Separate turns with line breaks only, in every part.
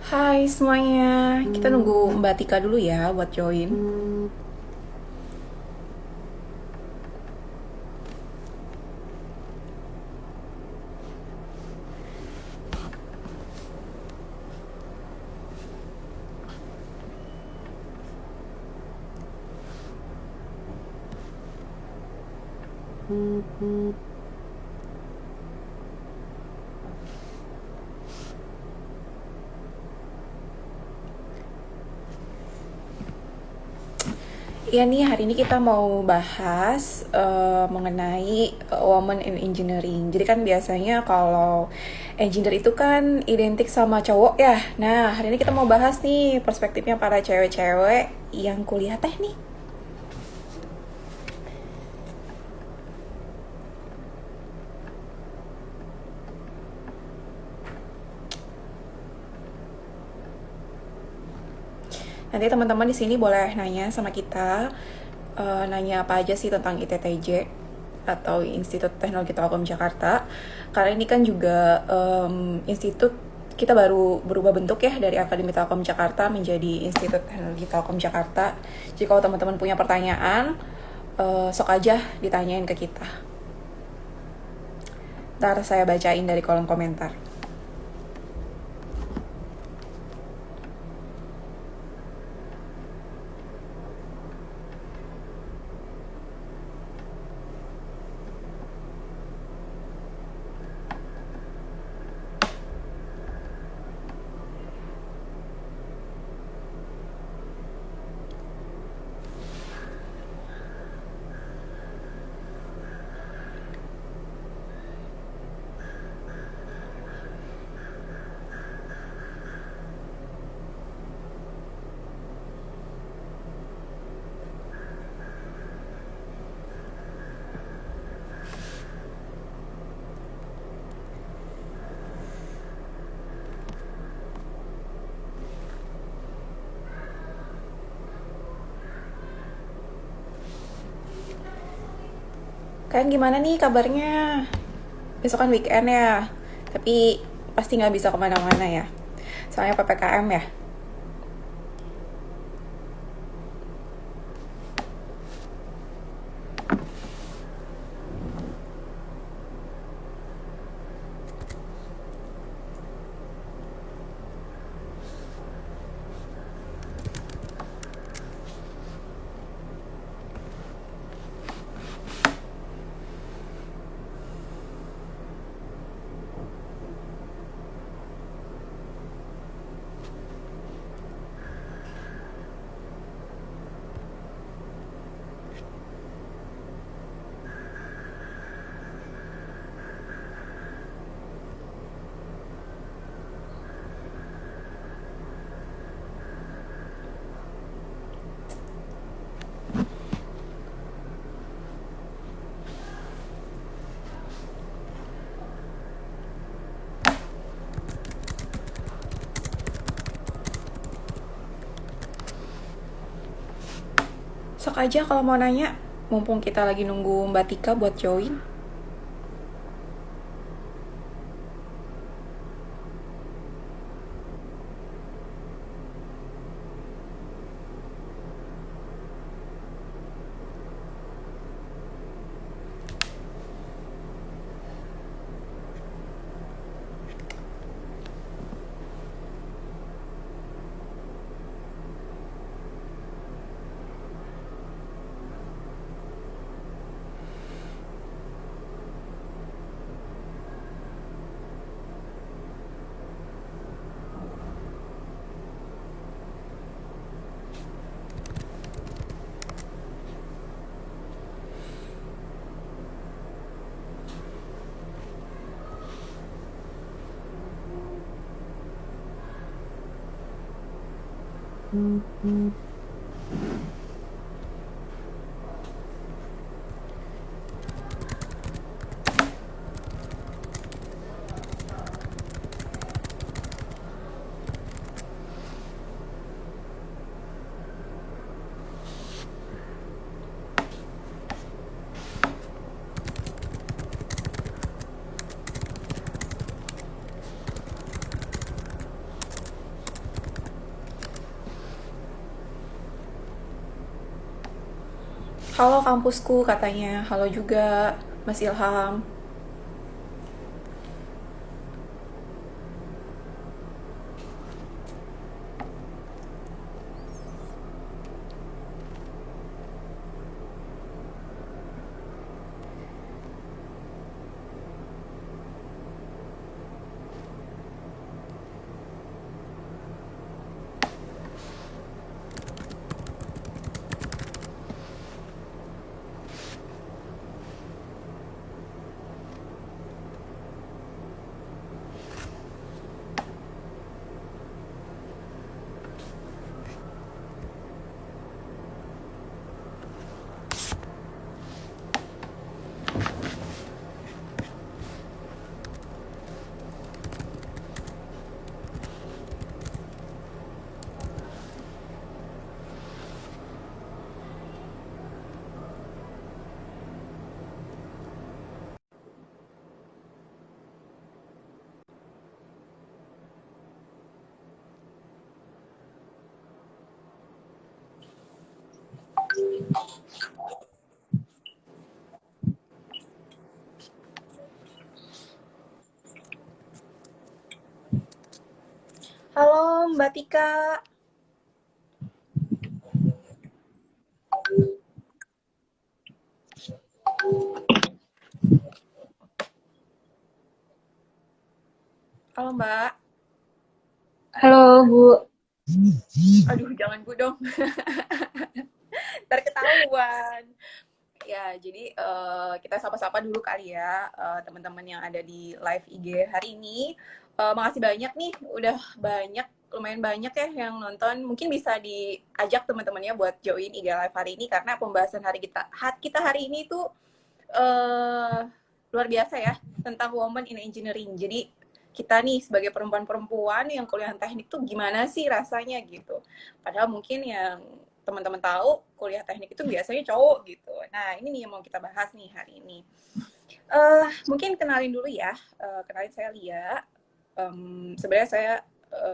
Hai semuanya, kita nunggu Mbak Tika dulu ya buat join. Iya nih, hari ini kita mau bahas mengenai woman in engineering. Jadi kan biasanya kalau engineer itu kan identik sama cowok ya. Nah, hari ini kita mau bahas nih perspektifnya para cewek-cewek yang kuliah teknik. Nanti teman-teman di sini boleh nanya sama kita, nanya apa aja sih tentang ITTJ atau Institut Teknologi Telkom Jakarta. Karena ini kan juga institut kita baru berubah bentuk ya dari Akademi Telkom Jakarta menjadi Institut Teknologi Telkom Jakarta. Jadi kalau teman-teman punya pertanyaan, sok aja ditanyain ke kita. Ntar saya bacain dari kolom komentar. Kalian gimana nih kabarnya? Besok kan weekend ya, tapi pasti nggak bisa kemana-mana ya. Soalnya PPKM ya. Sok aja kalau mau nanya, mumpung kita lagi nunggu Mbak Tika buat join. Halo kampusku katanya, halo juga Mas Ilham. Halo Mbak Tika. Halo Mbak.
Halo Bu.
Aduh, jangan Bu dong. Ntar ketahuan. Ya, jadi kita sapa-sapa dulu kali ya teman-teman yang ada di live IG hari ini. Makasih banyak nih, udah banyak, lumayan banyak ya yang nonton. Mungkin bisa diajak teman-temannya buat join IG live hari ini karena pembahasan kita hari ini tuh eh luar biasa ya tentang woman in engineering. Jadi kita nih sebagai perempuan-perempuan yang kuliah teknik tuh gimana sih rasanya gitu. Padahal mungkin yang teman-teman tahu kuliah teknik itu biasanya cowok gitu. Nah ini nih yang mau kita bahas nih hari ini. Mungkin kenalin dulu ya. Kenalin saya Lia. Sebenarnya saya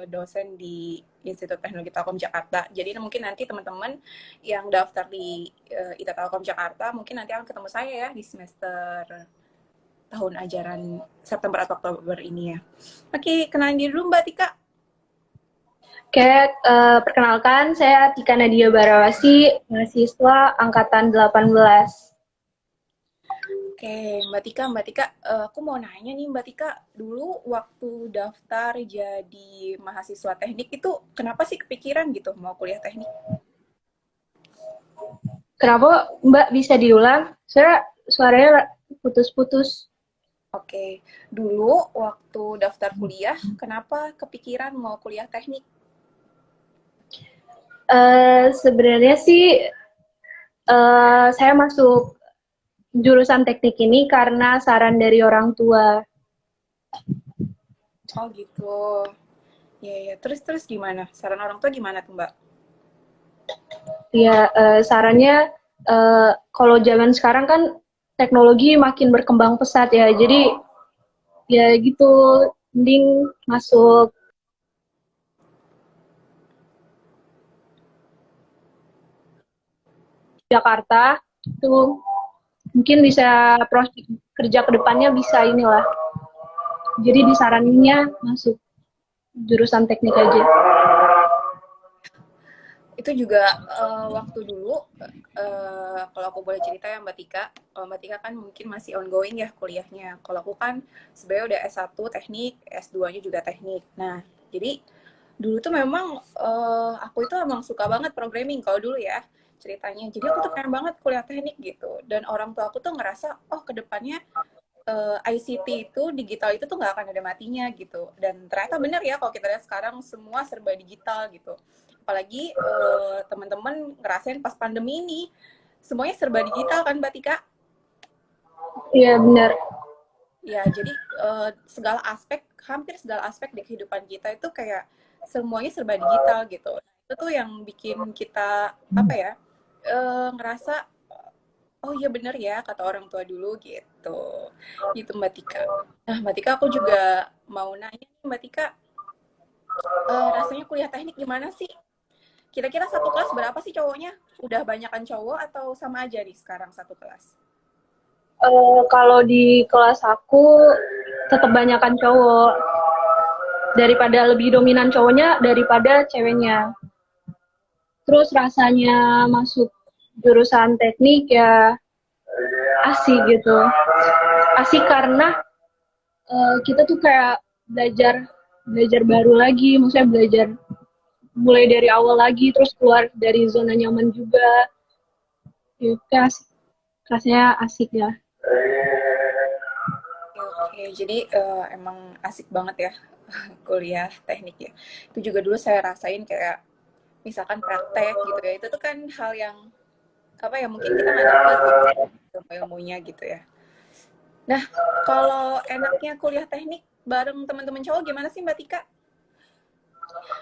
dosen di Institut Teknologi Telkom Jakarta. Jadi mungkin nanti teman-teman yang daftar di IT Telkom Jakarta mungkin nanti akan ketemu saya ya di semester tahun ajaran September atau Oktober ini ya. Oke, kenalin diri dulu Mbak Tika.
Oke, perkenalkan saya Tika Nadia Barawasi, mahasiswa angkatan 18.
Oke, Mbak Tika, aku mau nanya nih Mbak Tika, dulu waktu daftar jadi mahasiswa teknik itu kenapa sih kepikiran gitu mau kuliah teknik?
Kenapa Mbak bisa diulang? Suaranya putus-putus.
Oke, dulu waktu daftar kuliah, kenapa kepikiran mau kuliah teknik?
Sebenarnya sih saya masuk jurusan teknik ini karena saran dari orang tua.
Oh gitu. Ya, ya. Terus gimana? Saran orang tua gimana tuh Mbak?
Ya, sarannya kalau zaman sekarang kan teknologi makin berkembang pesat ya. Jadi ya gitu, mending masuk Jakarta itu mungkin bisa prospek kerja kedepannya bisa inilah. Jadi disaraninnya masuk jurusan teknik aja.
Itu juga waktu dulu kalau aku boleh cerita ya Mbak Tika, Mbak Tika kan mungkin masih ongoing ya kuliahnya. Kalau aku kan sebenarnya udah S1 teknik, S2-nya juga teknik. Nah, jadi dulu tuh memang aku itu emang suka banget programming kalau dulu ya ceritanya. Jadi aku tuh pengen banget kuliah teknik gitu. Dan orang tua aku tuh ngerasa, oh kedepannya ICT itu digital itu tuh nggak akan ada matinya gitu. Dan ternyata benar ya kalau kita lihat sekarang semua serba digital gitu. Apalagi teman-teman ngerasain pas pandemi ini semuanya serba digital kan Mbak Tika?
Iya benar.
Ya, jadi segala aspek, hampir segala aspek di kehidupan kita itu kayak semuanya serba digital gitu. Itu tuh yang bikin kita apa ya? Ngerasa oh iya bener ya kata orang tua dulu gitu. Gitu Mbak Tika. Nah, Mbak Tika aku juga mau nanya nih Mbak Tika, rasanya kuliah teknik gimana sih? Kira-kira satu kelas berapa sih cowoknya? Udah banyakan cowok atau sama aja nih sekarang satu kelas?
Kalau di kelas aku tetap banyakan cowok, daripada lebih dominan cowoknya daripada ceweknya. Terus rasanya masuk jurusan teknik ya asik gitu. Asik karena kita tuh kayak belajar belajar baru lagi, maksudnya belajar mulai dari awal lagi, terus keluar dari zona nyaman juga. Ya, asik. Rasanya asik ya.
Oke, jadi emang asik banget ya kuliah teknik ya. Itu juga dulu saya rasain kayak misalkan praktek gitu ya. Itu tuh kan hal yang apa ya mungkin kita nggak dapet gitu ilmu-ilmunya gitu ya. Nah, kalau enaknya kuliah teknik bareng teman-teman cowok gimana sih Mbak Tika?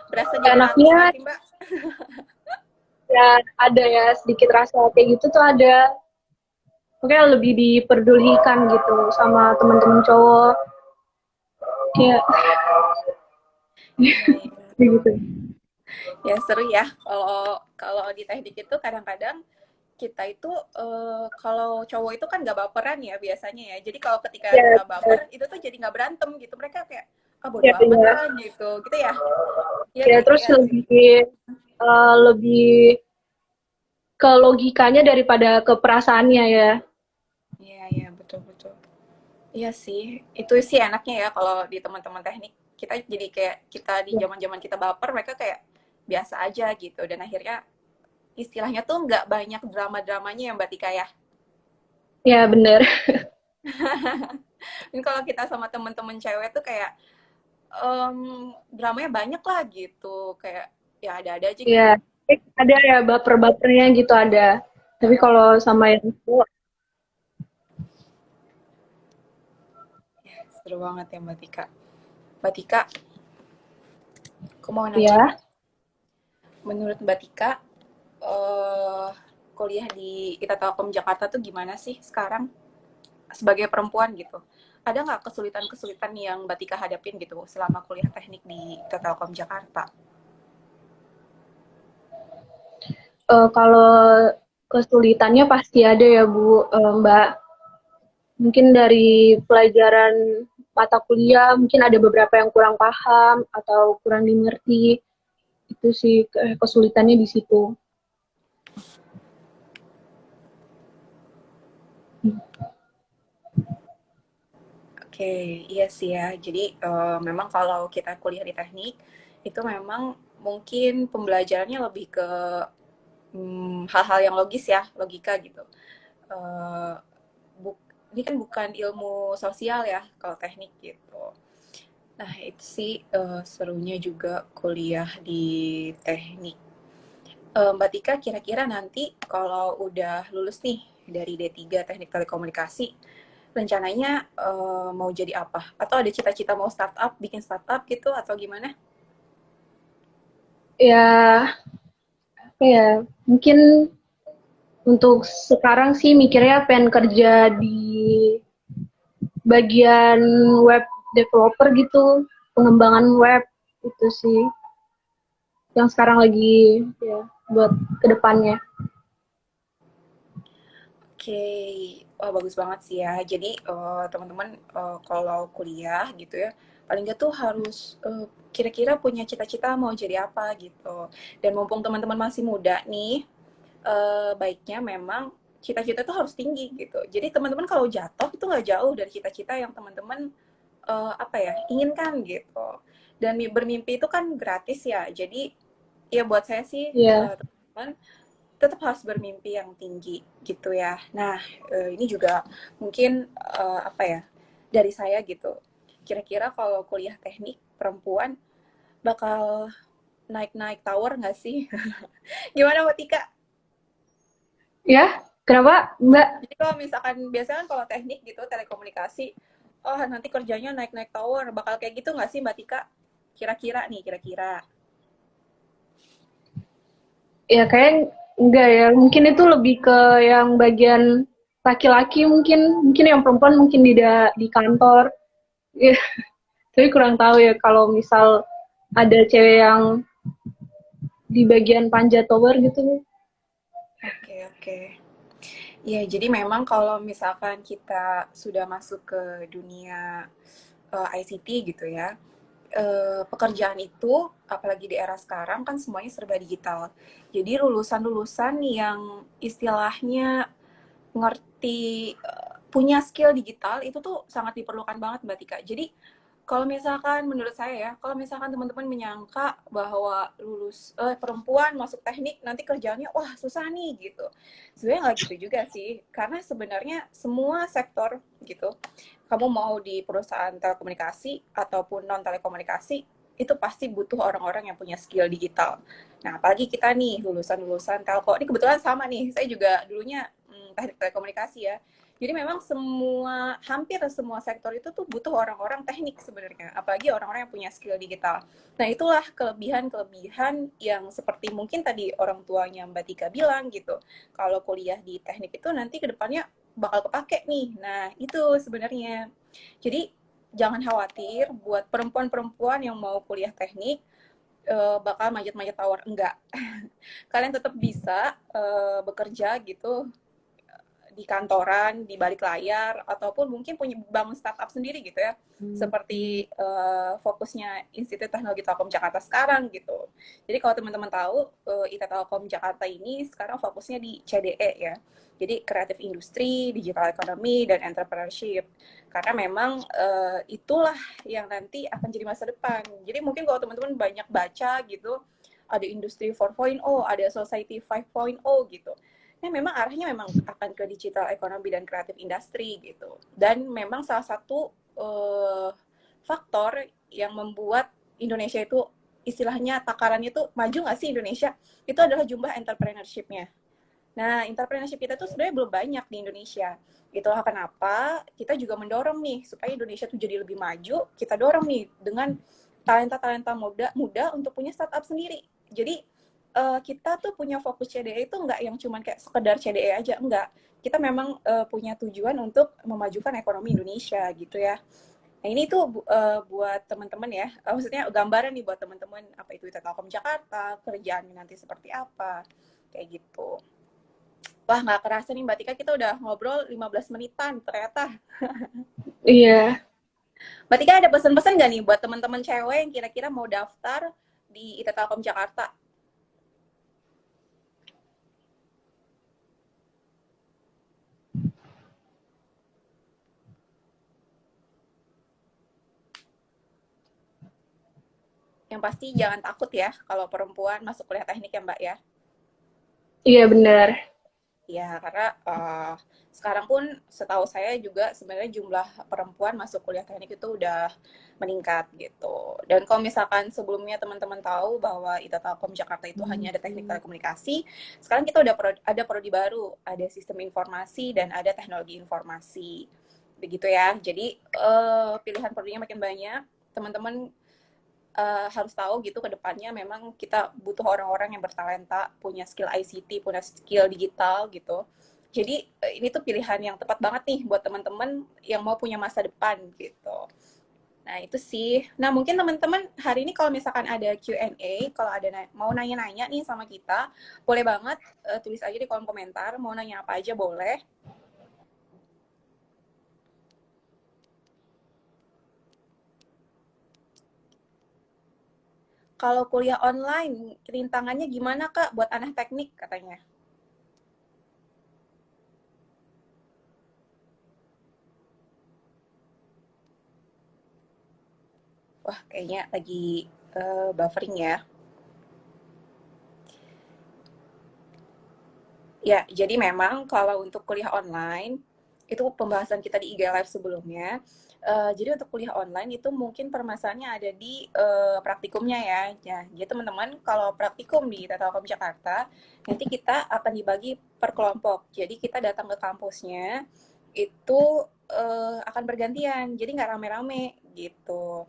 Berasa jadi ratus nggak
Enaknya
sih Mbak?
ya ada ya sedikit rasa kayak gitu tuh ada. Mungkin lebih diperdulikan gitu sama teman-teman cowok. Kayak
Iya, iya.
gitu.
Ya seru ya. Kalau kalau di teknik itu kadang-kadang kita itu kalau cowok itu kan nggak baperan ya biasanya ya. Jadi kalau ketika
Ya,
kita baper itu tuh jadi nggak berantem gitu. Mereka kayak ah bodo
ya,
amat
ya.
lah gitu. Gitu ya. Iya
Ya,
nggak
terus
iya sih.
lebih ke logikanya daripada ke perasaannya ya.
Iya iya betul betul. Iya sih. Itu sih enaknya ya kalau di teman-teman teknik kita jadi kayak kita di zaman-zaman kita baper mereka kayak biasa aja gitu dan akhirnya istilahnya tuh nggak banyak drama-dramanya ya Mbak Tika ya.
Ya, bener.
Dan kalau kita sama temen-temen cewek tuh kayak dramanya banyak lah gitu. Kayak ya ada-ada aja
Ya,
gitu.
ada ya baper-bapernya gitu ada. Tapi kalau sama yang itu,
Ya, seru banget ya Mbak Tika. Mbak Tika, aku mau nanya nih.
ya.
Menurut Mbak Tika, eh kuliah di ITA Telkom Jakarta tuh gimana sih sekarang sebagai perempuan gitu? Ada nggak kesulitan-kesulitan yang Mbak Tika hadapin gitu selama kuliah teknik di ITA Telkom Jakarta?
Kalau kesulitannya pasti ada ya Bu, Mbak. Mungkin dari pelajaran mata kuliah, mungkin ada beberapa yang kurang paham atau kurang dimengerti. Itu sih kesulitannya di situ.
Oke, iya sih ya. Jadi memang kalau kita kuliah di teknik itu memang mungkin pembelajarannya lebih ke hal-hal yang logis ya, logika gitu. Eh, ini kan bukan ilmu sosial ya kalau teknik gitu. Nah itu sih serunya juga kuliah di teknik. Mbak Tika kira-kira nanti kalau udah lulus nih dari D3 Teknik Telekomunikasi, rencananya mau jadi apa? Atau ada cita-cita mau startup, bikin startup gitu atau gimana?
Ya, apa ya? Mungkin untuk sekarang sih mikirnya pengen kerja di bagian web developer gitu, pengembangan web itu sih yang sekarang lagi ya buat kedepannya.
Oke, wah bagus banget sih ya. Jadi teman-teman kalau kuliah gitu ya, paling nggak tuh harus kira-kira punya cita-cita mau jadi apa gitu. Dan mumpung teman-teman masih muda nih, baiknya memang cita-cita tuh harus tinggi gitu. Jadi teman-teman kalau jatuh itu nggak jauh dari cita-cita yang teman-teman apa ya inginkan gitu. Dan bermimpi itu kan gratis ya. Jadi ya buat saya sih
Ya,
teman-teman tetap harus bermimpi yang tinggi gitu ya. Nah, ini juga mungkin apa ya dari saya gitu. Kira-kira kalau kuliah teknik perempuan bakal naik-naik tower nggak sih? Gimana Mbak Tika?
Ya, kenapa, Mbak?
Jadi kalau misalkan biasanya kan kalau teknik gitu telekomunikasi, oh nanti kerjanya naik-naik tower, bakal kayak gitu nggak sih Mbak Tika? Kira-kira nih, kira-kira.
Ya, kayak enggak ya. Mungkin itu lebih ke yang bagian laki-laki mungkin yang perempuan mungkin di kantor. Ya, tapi kurang tahu ya kalau misal ada cewek yang di bagian panjat tower gitu.
Oke, oke. Ya, jadi memang kalau misalkan kita sudah masuk ke dunia ICT gitu ya, pekerjaan itu, apalagi di era sekarang kan semuanya serba digital. Jadi lulusan-lulusan yang istilahnya ngerti, punya skill digital itu tuh sangat diperlukan banget Mbak Tika. Jadi kalau misalkan menurut saya ya, kalau misalkan teman-teman menyangka bahwa perempuan masuk teknik nanti kerjanya wah susah nih gitu. Sebenarnya nggak gitu juga sih, karena sebenarnya semua sektor gitu, kamu mau di perusahaan telekomunikasi ataupun non telekomunikasi itu pasti butuh orang-orang yang punya skill digital. Nah, apalagi kita nih lulusan-lulusan telco. Ini kebetulan sama nih, saya juga dulunya teknik telekomunikasi ya. Jadi memang hampir semua sektor itu tuh butuh orang-orang teknik sebenarnya, apalagi orang-orang yang punya skill digital. Nah, itulah kelebihan-kelebihan yang seperti mungkin tadi orang tuanya Mbak Tika bilang gitu. Kalau kuliah di teknik itu nanti ke depannya bakal kepake nih. Nah, itu sebenarnya. Jadi jangan khawatir buat perempuan-perempuan yang mau kuliah teknik bakal manjat-manjat tower, enggak. Kalian tetap bisa bekerja gitu di kantoran, di balik layar, ataupun mungkin punya bangun startup sendiri gitu ya, seperti fokusnya Institut Teknologi Telkom Jakarta sekarang gitu. Jadi kalau teman-teman tahu, IT Telkom Jakarta ini sekarang fokusnya di CDE ya, jadi kreatif industri, digital economy, dan entrepreneurship. Karena memang itulah yang nanti akan jadi masa depan. Jadi mungkin kalau teman-teman banyak baca gitu, ada industri 4.0, ada society 5.0 gitu. Nah, memang arahnya memang akan ke digital ekonomi dan kreatif industri gitu. Dan memang salah satu faktor yang membuat Indonesia itu istilahnya takarannya itu maju nggak sih Indonesia, itu adalah jumlah entrepreneurship-nya. Nah, entrepreneurship kita tuh sebenarnya belum banyak di Indonesia. Itulah kenapa kita juga mendorong nih supaya Indonesia tuh jadi lebih maju. Kita dorong nih dengan talenta-talenta muda untuk punya startup sendiri. Jadi kita tuh punya fokus CDE itu nggak yang cuman kayak sekedar CDE aja, enggak. Kita memang punya tujuan untuk memajukan ekonomi Indonesia gitu ya. Nah ini tuh buat teman-teman ya, maksudnya gambaran nih buat teman-teman apa itu Telkom Jakarta, kerjaannya nanti seperti apa, kayak gitu. Wah nggak kerasa nih Mbak Tika, kita udah ngobrol 15 menitan ternyata.
Iya.
Mbak Tika ada pesan-pesan nggak nih buat teman-teman cewek yang kira-kira mau daftar di IT Telkom Jakarta? Yang pasti jangan takut ya kalau perempuan masuk kuliah teknik ya Mbak ya.
Iya, benar.
Ya, karena sekarang pun setahu saya juga sebenarnya jumlah perempuan masuk kuliah teknik itu udah meningkat gitu. Dan kalau misalkan sebelumnya teman-teman tahu bahwa ITA Telkom Jakarta itu hanya ada teknik telekomunikasi, sekarang kita udah ada prodi baru, ada sistem informasi dan ada teknologi informasi. Begitu ya. Jadi pilihan prodinya makin banyak. Teman-teman harus tahu gitu ke depannya memang kita butuh orang-orang yang bertalenta, punya skill ICT, punya skill digital gitu. Jadi ini tuh pilihan yang tepat banget nih buat teman-teman yang mau punya masa depan gitu. Nah itu sih. Nah mungkin teman-teman hari ini kalau misalkan ada Q&A, kalau ada mau nanya-nanya nih sama kita, boleh banget tulis aja di kolom komentar. Mau nanya apa aja boleh. Kalau kuliah online, rintangannya gimana Kak buat anak teknik katanya? Wah, kayaknya lagi buffering ya. Ya, jadi memang kalau untuk kuliah online Itu pembahasan kita di IG Live sebelumnya. Jadi untuk kuliah online itu mungkin permasalahannya ada di praktikumnya ya. Jadi teman-teman kalau praktikum di Telkom Jakarta, nanti kita akan dibagi per kelompok. Jadi kita datang ke kampusnya itu akan bergantian, jadi nggak rame-rame gitu.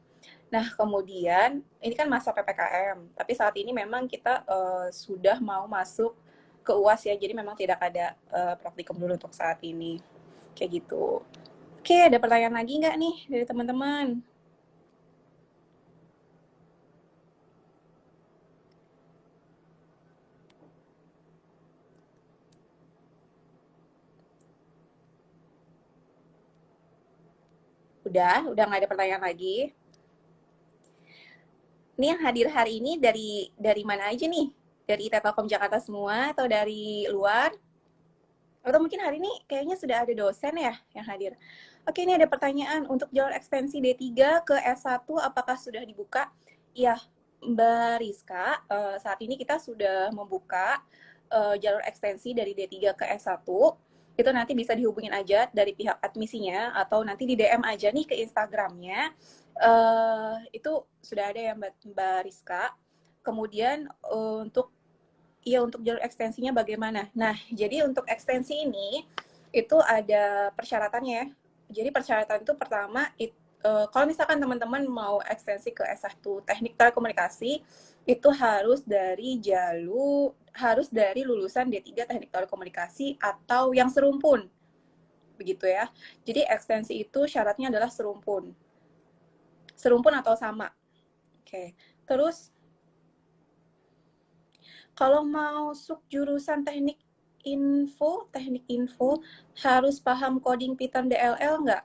Nah, kemudian ini kan masa PPKM, tapi saat ini memang kita sudah mau masuk ke UAS ya, jadi memang tidak ada praktikum dulu untuk saat ini. Kayak gitu. Oke, ada pertanyaan lagi nggak nih dari teman-teman? Udah nggak ada pertanyaan lagi. Ini yang hadir hari ini dari mana aja nih? Dari Telkom Jakarta semua atau dari luar? Atau mungkin hari ini kayaknya sudah ada dosen ya yang hadir. Oke, ini ada pertanyaan. Untuk jalur ekstensi D3 ke S1 apakah sudah dibuka? Iya, Mbak Rizka, saat ini kita sudah membuka jalur ekstensi dari D3 ke S1. Itu nanti bisa dihubungin aja dari pihak admisinya atau nanti di DM aja nih ke Instagramnya. Itu sudah ada ya Mbak Rizka. Kemudian untuk untuk jalur ekstensinya bagaimana? Nah, jadi untuk ekstensi ini itu ada persyaratannya ya. Jadi persyaratan itu pertama kalau misalkan teman-teman mau ekstensi ke S1 Teknik Telekomunikasi itu harus dari lulusan D3 Teknik Telekomunikasi atau yang serumpun. Begitu ya. Jadi ekstensi itu syaratnya adalah serumpun. Serumpun atau sama. Oke. Terus kalau mau masuk jurusan teknik info harus paham coding Python DLL nggak?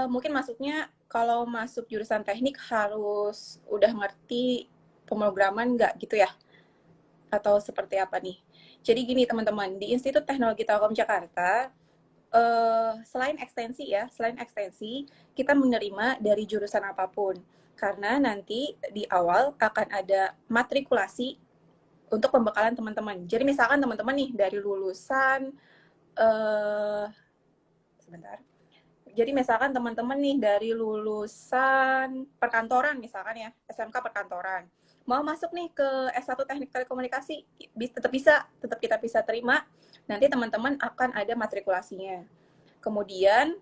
Mungkin maksudnya kalau masuk jurusan teknik harus udah ngerti pemrograman nggak gitu ya? Atau seperti apa nih? Jadi gini teman-teman, di Institut Teknologi Telkom Jakarta, selain ekstensi, kita menerima dari jurusan apapun. Karena nanti di awal akan ada matrikulasi untuk pembekalan teman-teman. Jadi misalkan teman-teman nih dari lulusan sebentar. Jadi misalkan teman-teman nih dari lulusan perkantoran misalkan ya, SMK perkantoran. Mau masuk nih ke S1 Teknik Telekomunikasi, tetap kita bisa terima. Nanti teman-teman akan ada matrikulasinya. Kemudian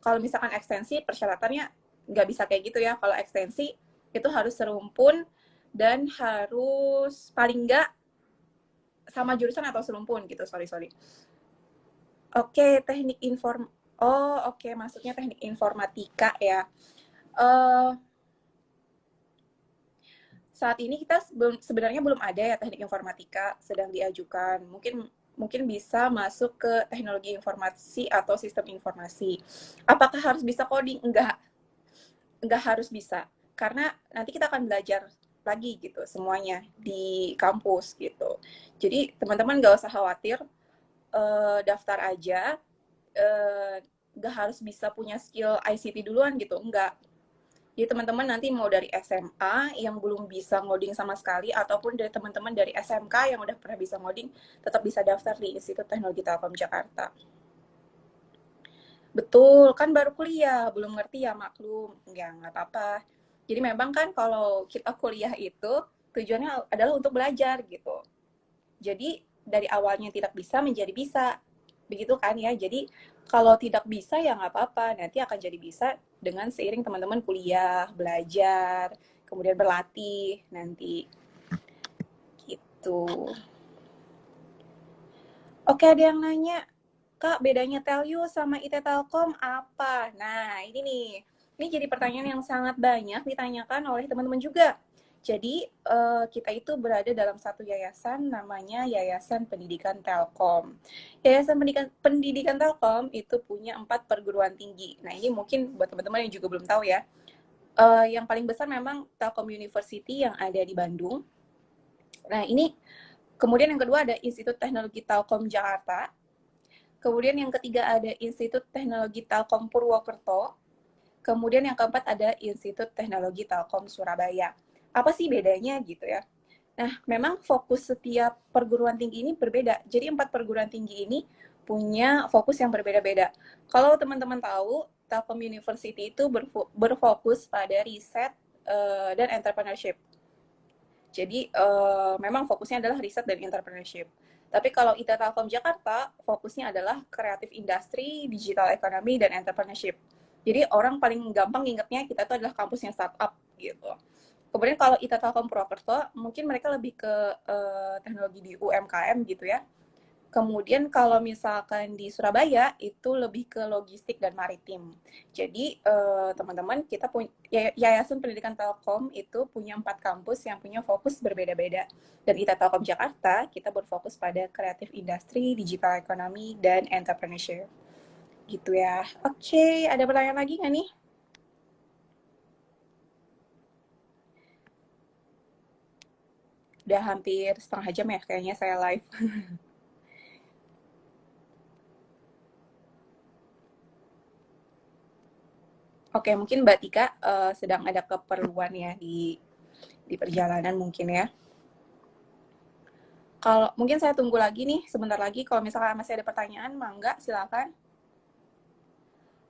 kalau misalkan ekstensi persyaratannya nggak bisa kayak gitu ya. Kalau ekstensi itu harus serumpun dan harus paling nggak sama jurusan atau serumpun gitu. Sorry. Oke, maksudnya teknik informatika ya. Saat ini kita sebenarnya belum ada ya teknik informatika sedang diajukan. Mungkin bisa masuk ke teknologi informasi atau sistem informasi. Apakah harus bisa coding? Enggak harus bisa. Karena nanti kita akan belajar lagi gitu semuanya di kampus gitu. Jadi teman-teman nggak usah khawatir, daftar aja, nggak harus bisa punya skill ICT duluan gitu, enggak. Jadi teman-teman nanti mau dari SMA yang belum bisa ngoding sama sekali, ataupun dari teman-teman dari SMK yang udah pernah bisa ngoding, tetap bisa daftar di Institut Teknologi Telkom Jakarta. Betul, kan baru kuliah, belum ngerti ya maklum, ya nggak apa-apa. Jadi memang kan kalau kita kuliah itu tujuannya adalah untuk belajar gitu. Jadi dari awalnya tidak bisa menjadi bisa, begitu kan ya. Jadi kalau tidak bisa ya nggak apa-apa, nanti akan jadi bisa dengan seiring teman-teman kuliah, belajar, kemudian berlatih nanti gitu. Oke, ada yang nanya, Kak, bedanya Telyu sama IT Telkom apa? Nah, ini nih. Ini jadi pertanyaan yang sangat banyak ditanyakan oleh teman-teman juga. Jadi, kita itu berada dalam satu yayasan namanya Yayasan Pendidikan Telkom. Yayasan Pendidikan Telkom itu punya 4 perguruan tinggi. Nah, ini mungkin buat teman-teman yang juga belum tahu ya. Yang paling besar memang Telkom University yang ada di Bandung. Nah, ini kemudian yang kedua ada Institut Teknologi Telkom Jakarta. Kemudian yang ketiga ada Institut Teknologi Telkom Purwokerto. Kemudian yang keempat ada Institut Teknologi Telkom Surabaya. Apa sih bedanya gitu ya? Nah, memang fokus setiap perguruan tinggi ini berbeda. Jadi 4 perguruan tinggi ini punya fokus yang berbeda-beda. Kalau teman-teman tahu, Telkom University itu berfokus pada riset dan entrepreneurship. Jadi memang fokusnya adalah riset dan entrepreneurship. Tapi kalau IT Telkom Jakarta, fokusnya adalah kreatif industri, digital economy, dan entrepreneurship. Jadi orang paling gampang ingetnya kita itu adalah kampus yang startup gitu. Kemudian kalau IT Telkom Purwokerto, mungkin mereka lebih ke teknologi di UMKM gitu ya. Kemudian kalau misalkan di Surabaya itu lebih ke logistik dan maritim. Jadi teman-teman kita punya Yayasan Pendidikan Telkom itu punya 4 kampus yang punya fokus berbeda-beda. Dan IT Telkom Jakarta kita berfokus pada kreatif industri, digital economy, dan entrepreneurship. Gitu ya. Oke, ada pertanyaan lagi nggak nih? Udah hampir setengah jam ya kayaknya saya live. Oke, mungkin Mbak Tika sedang ada keperluan ya di perjalanan mungkin ya. Kalau mungkin saya tunggu lagi nih sebentar lagi. Kalau misalkan masih ada pertanyaan, mangga silakan.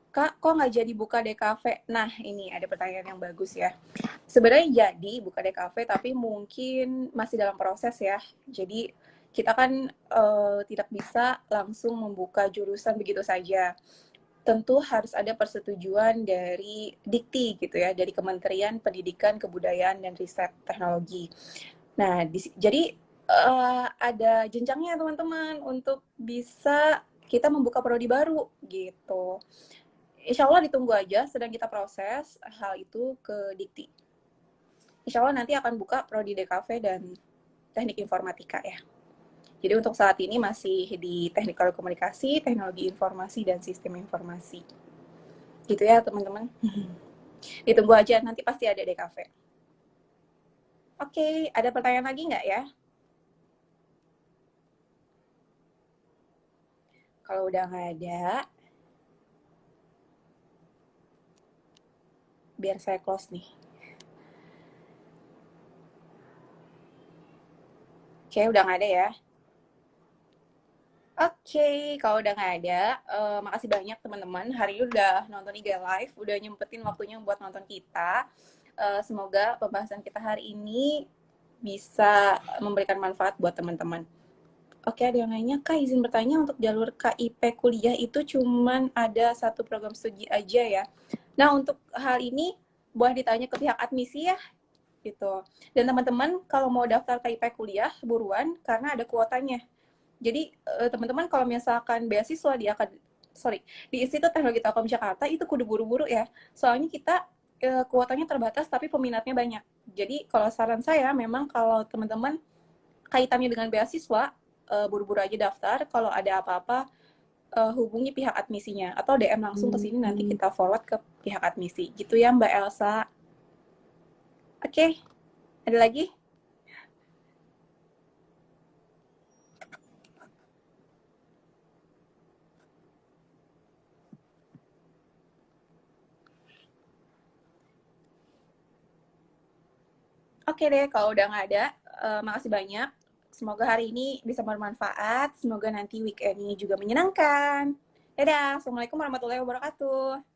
Kak, kok nggak jadi buka DKV? Nah, ini ada pertanyaan yang bagus ya. Sebenarnya jadi buka DKV, tapi mungkin masih dalam proses ya. Jadi kita kan tidak bisa langsung membuka jurusan begitu saja. Tentu harus ada persetujuan dari Dikti gitu ya, dari Kementerian Pendidikan, Kebudayaan, dan Riset Teknologi. Nah, jadi ada jenjangnya teman-teman untuk bisa kita membuka prodi baru gitu. Insya Allah ditunggu aja, sedang kita proses hal itu ke Dikti. Insya Allah nanti akan buka prodi DKV dan teknik informatika ya. Jadi untuk saat ini masih di teknik komunikasi, teknologi informasi, dan sistem informasi. Gitu ya teman-teman. Ditunggu aja, nanti pasti ada DKV. Oke, ada pertanyaan lagi nggak ya? Kalau udah nggak ada, biar saya close nih. Oke, udah nggak ada ya. Oke, kalau udah nggak ada, makasih banyak teman-teman. Hari ini udah nonton IG Live, udah nyempetin waktunya buat nonton kita. Semoga pembahasan kita hari ini bisa memberikan manfaat buat teman-teman. Oke, ada yang nanya, Kak izin bertanya untuk jalur KIP kuliah itu cuman ada satu program studi aja ya. Nah, untuk hal ini boleh ditanya ke pihak admisi ya, gitu. Dan teman-teman kalau mau daftar KIP kuliah buruan karena ada kuotanya. Jadi teman-teman kalau misalkan beasiswa di Institut Teknologi Telkom Jakarta itu kudu buru-buru ya. Soalnya kita kuotanya terbatas tapi peminatnya banyak. Jadi kalau saran saya memang kalau teman-teman kaitannya dengan beasiswa buru-buru aja daftar. Kalau ada apa-apa hubungi pihak admisinya atau DM langsung ke sini nanti kita forward ke pihak admisi. Gitu ya Mbak Elsa. Oke, ada lagi? Oke deh, kalau udah nggak ada, makasih banyak. Semoga hari ini bisa bermanfaat. Semoga nanti weekend ini juga menyenangkan. Dadah, Assalamualaikum warahmatullahi wabarakatuh.